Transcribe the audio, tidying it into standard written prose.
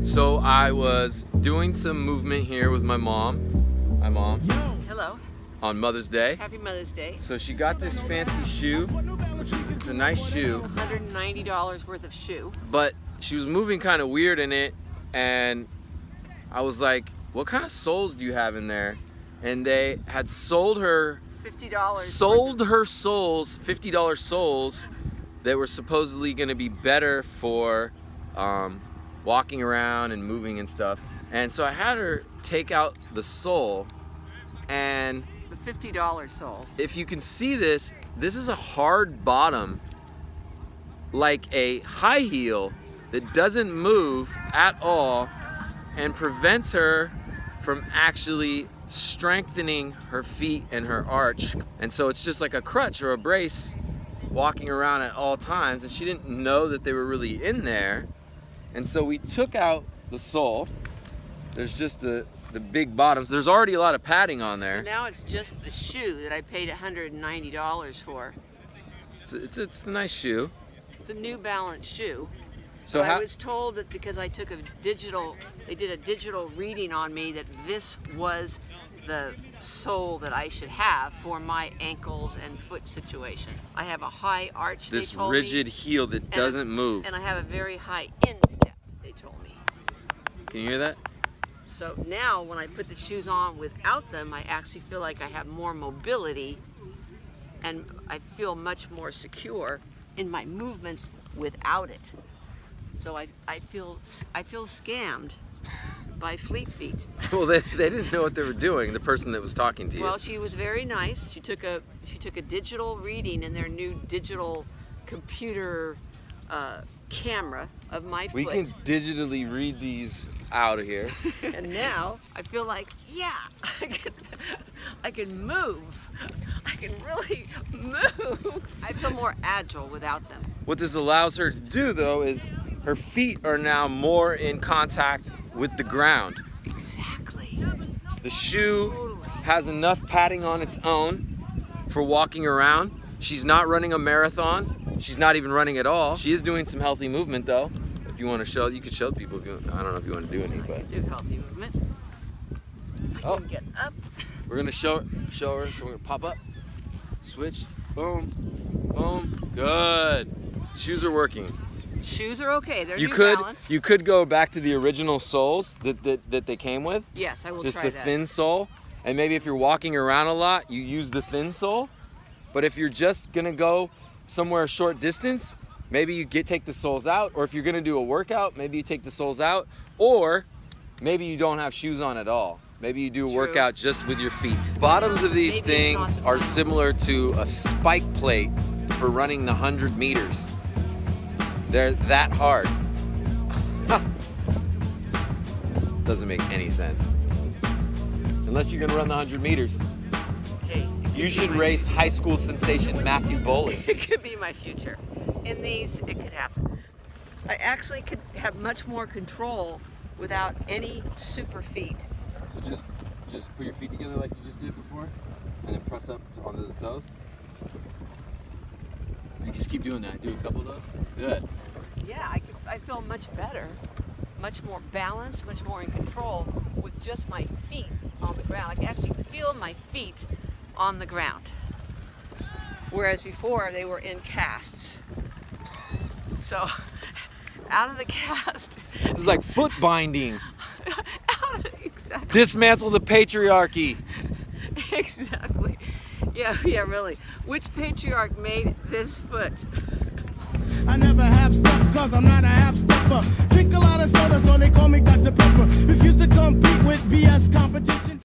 So I was doing some movement here with my mom. Hi, Mom. Hello. On Mother's Day. Happy Mother's Day. So she got this fancy shoe, which is, it's a nice shoe. $190 worth of shoe. But she was moving kind of weird in it, and I was like, what kind of soles do you have in there? And they had sold her $50. sold her soles, $50 soles, that were supposedly going to be better for walking around and moving and stuff. And so I had her take out the sole, and The $50 sole. if you can see this, this is a hard bottom, like a high heel that doesn't move at all and prevents her from actually strengthening her feet and her arch. And so it's just like a crutch or a brace walking around at all times, and she didn't know that they were really in there. And so we took out the sole. There's just the big bottoms. There's already a lot of padding on there. So now it's just the shoe that I paid $190 for. It's a nice shoe. It's a New Balance shoe. So I was told that because I took they did a digital reading on me, that this was the sole that I should have for my ankles and foot situation. I have a high arch, this they told rigid me, heel that doesn't move. and I have a very high instep, they told me. Can you hear that? So now when I put the shoes on without them, I actually feel like I have more mobility, and I feel much more secure in my movements without it. So I feel scammed by Fleet Feet. Well, they didn't know what they were doing, the person that was talking to you. Well, she was very nice. She took a digital reading in their new digital computer camera of my foot. We can digitally read these out of here. And now I feel like, yeah, I can move. I can really move. I feel more agile without them. What this allows her to do, though, is her feet are now more in contact with the ground. Exactly. The shoe Totally. has enough padding on its own for walking around. She's not running a marathon. She's not even running at all. She is doing some healthy movement, though. If you want to show, you could show people. If you, I don't know if you want to do any, but Do healthy movement. I can get up. we're gonna show her. So we're gonna pop up, switch, boom, boom. Good. Shoes are working. Shoes are okay. They're You New could Balance. you could go back to the original soles that they came with. Yes, I will Just try the that. thin sole, and maybe if you're walking around a lot, you use the thin sole. But if you're just gonna go somewhere a short distance, maybe you take the soles out. Or if you're gonna do a workout, maybe you take the soles out. Or maybe you don't have shoes on at all. Maybe you do a True. workout just with your feet. Bottoms of these Maybe it's things not are fun. similar to a spike plate for running the 100 meters. They're that hard. Doesn't make any sense. Unless you're gonna run the 100 meters. Hey, You should race high school sensation Matthew Bowley. It could be my future. In these, it could happen. I actually could have much more control without any super feet. So just put your feet together like you just did before, and then press up onto the toes. You just keep doing that. Do a couple of those. Good. Yeah, I feel much better, much more balanced, much more in control with just my feet on the ground. I can actually feel my feet on the ground. Whereas before they were in casts. So out of the cast. This is like foot binding. Exactly. Dismantle the patriarchy. Exactly. Yeah, really. Which patriarch made this foot? I never half step cause I'm not a half stepper.